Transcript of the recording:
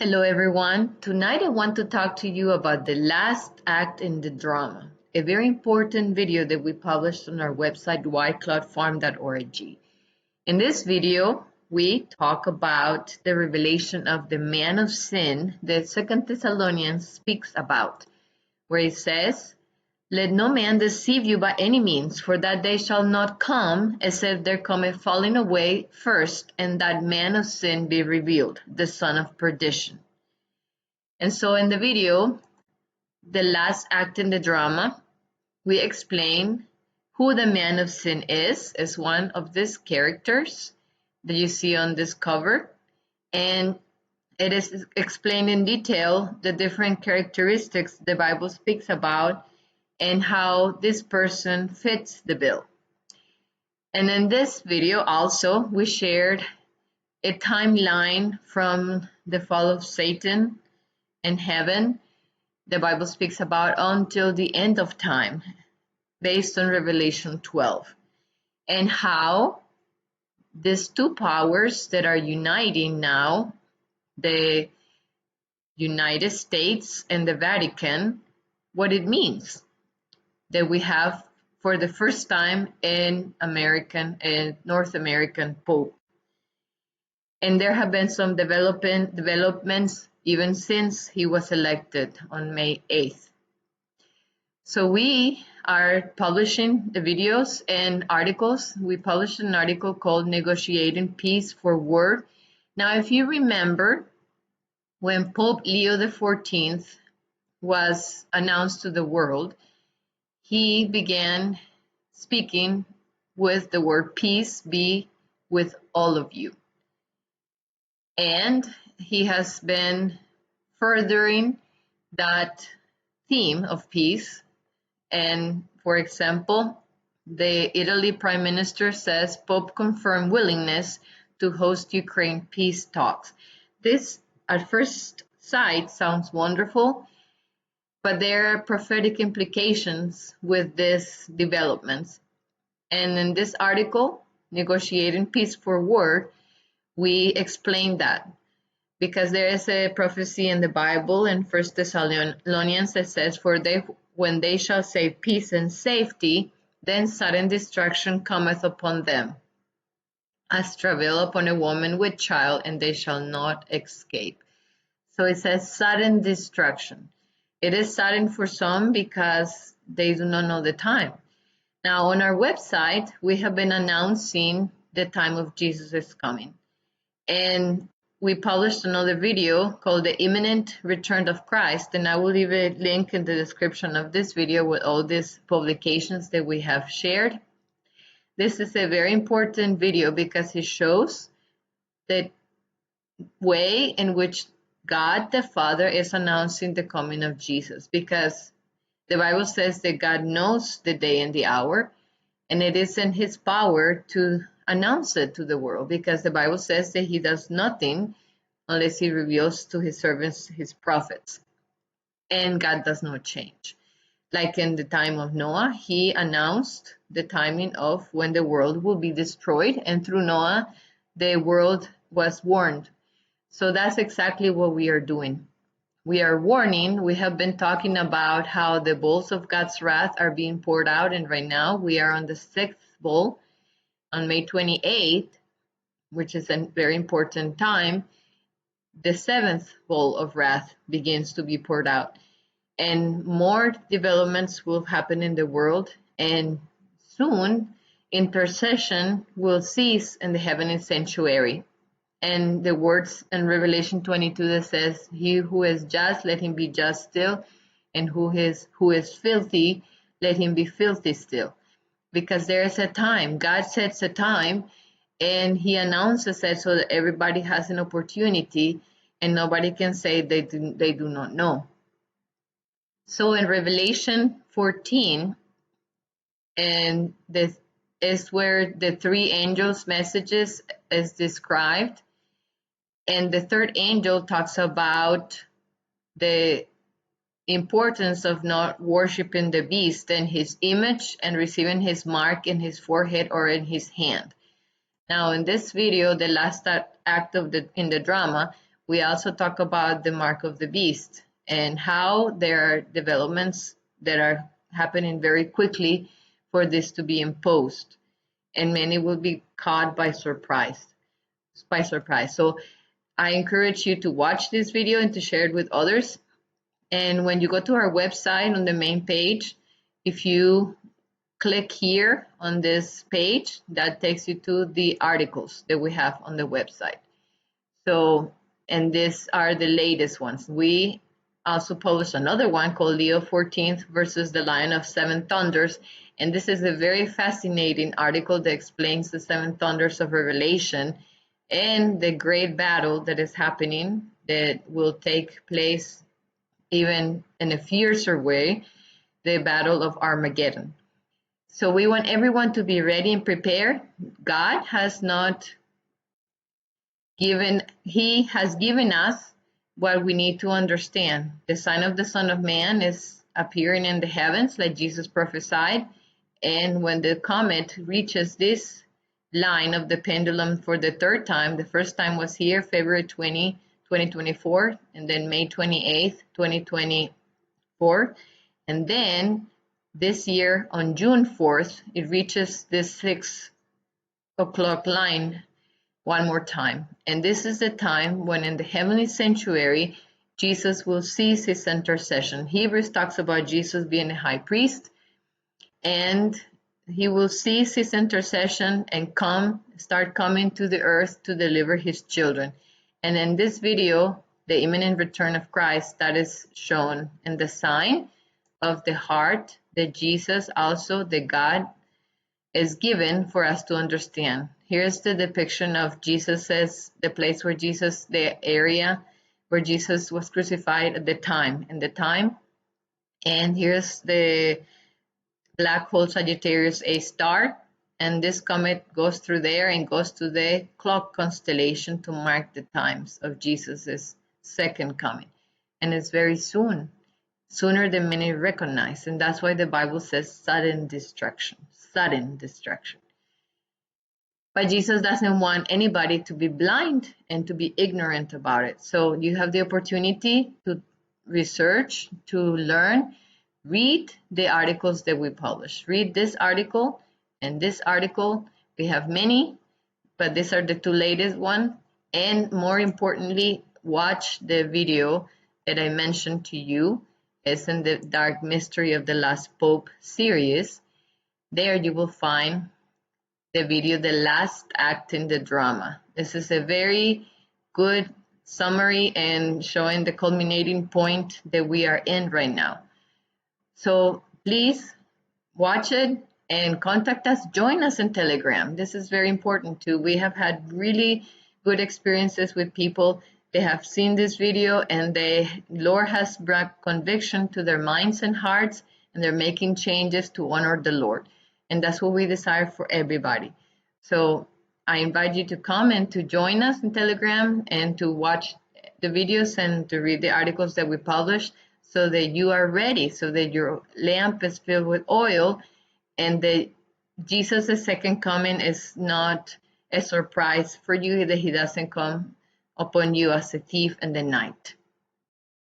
Hello everyone. Tonight I want to talk to you about the last act in the drama, a very important video that we published on our website ycloudfarm.org. In this video, we talk about the revelation of the man of sin that 2 Thessalonians speaks about, where it says, "Let no man deceive you by any means, for that day shall not come, except there come a falling away first, and that man of sin be revealed, the son of perdition." And so in the video, the last act in the drama, we explain who the man of sin is as one of these characters that you see on this cover. And it is explained in detail the different characteristics the Bible speaks about and how this person fits the bill. And in this video also, we shared a timeline from the fall of Satan and heaven, the Bible speaks about, until the end of time, based on Revelation 12, and how these two powers that are uniting now, the United States and the Vatican, what it means that we have for the first time an North American Pope. And there have been some developments even since he was elected on May 8th. So we are publishing the videos and articles. We published an article called Negotiating Peace for War. Now, if you remember, when Pope Leo XIV was announced to the world, he began speaking with the word peace be with all of you. And he has been furthering that theme of peace. And for example, the Italy Prime Minister says Pope confirmed willingness to host Ukraine peace talks. This at first sight sounds wonderful, but there are prophetic implications with these developments. And in this article, Negotiating Peace for War, we explain that, because there is a prophecy in the Bible in 1 Thessalonians that says, when they shall say peace and safety, then sudden destruction cometh upon them, as travail upon a woman with child, and they shall not escape. So it says sudden destruction. It is sudden for some because they do not know the time. Now on our website, we have been announcing the time of Jesus' coming. And we published another video called The Imminent Return of Christ, and I will leave a link in the description of this video with all these publications that we have shared. This is a very important video because it shows the way in which God the Father is announcing the coming of Jesus, because the Bible says that God knows the day and the hour, and it is in his power to announce it to the world, because the Bible says that he does nothing unless he reveals to his servants, his prophets. And God does not change. Like in the time of Noah, he announced the timing of when the world will be destroyed, and through Noah, the world was warned. So that's exactly what we are doing. We are warning. We have been talking about how the bowls of God's wrath are being poured out, and right now we are on the 6th bowl. On May 28th, which is a very important time, the 7th bowl of wrath begins to be poured out. And more developments will happen in the world, and soon intercession will cease in the heavenly sanctuary. And the words in Revelation 22 that says, "He who is just, let him be just still, and who is filthy, let him be filthy still." Because there is a time, God sets a time, and he announces it so that everybody has an opportunity, and nobody can say they do not know. So in Revelation 14, and this is where the three angels' messages is described. And the third angel talks about the importance of not worshiping the beast and his image and receiving his mark in his forehead or in his hand. Now in this video, the last act in the drama, We also talk about the mark of the beast and how there are developments that are happening very quickly for this to be imposed, and many will be caught by surprise. So I encourage you to watch this video and to share it with others. And when you go to our website on the main page, if you click here on this page, that takes you to the articles that we have on the website. So, and these are the latest ones. We also published another one called Leo 14th versus the Lion of Seven Thunders. And this is a very fascinating article that explains the seven thunders of Revelation and the great battle that is happening that will take place even in a fiercer way, the Battle of Armageddon. So we want everyone to be ready and prepared. God has not He has given us what we need to understand. The sign of the Son of Man is appearing in the heavens, like Jesus prophesied. And when the comet reaches this line of the pendulum for the third time, the first time was here, February 20, 2024, and then May 28th, 2024. And then this year on June 4th, it reaches this 6 o'clock line one more time. And this is the time when in the heavenly sanctuary, Jesus will cease his intercession. Hebrews talks about Jesus being a high priest, and he will cease his intercession and start coming to the earth to deliver his children. And in this video, the imminent return of Christ, that is shown in the sign of the heart that Jesus, also the God, is given for us to understand. Here's the depiction of Jesus's, the place where Jesus, the area where Jesus was crucified at the time, and here's the black hole Sagittarius A star, and this comet goes through there and goes to the clock constellation to mark the times of Jesus's second coming. And it's very soon, sooner than many recognize, and that's why the Bible says sudden destruction. But Jesus doesn't want anybody to be blind and to be ignorant about it. So you have the opportunity to research, to learn, read the articles that we publish. Read this article and this article. We have many, but these are the two latest ones. And more importantly, watch the video that I mentioned to you. It's in the Dark Mystery of the Last Pope series. There you will find the video, The Last Act in the Drama. This is a very good summary and showing the culminating point that we are in right now. So please watch it and contact us. Join us in Telegram. This is very important too. We have had really good experiences with people. They have seen this video and the Lord has brought conviction to their minds and hearts, and they're making changes to honor the Lord. And that's what we desire for everybody. So I invite you to come and to join us in Telegram and to watch the videos and to read the articles that we publish, so that you are ready, so that your lamp is filled with oil, and that Jesus' second coming is not a surprise for you, that he doesn't come upon you as a thief in the night.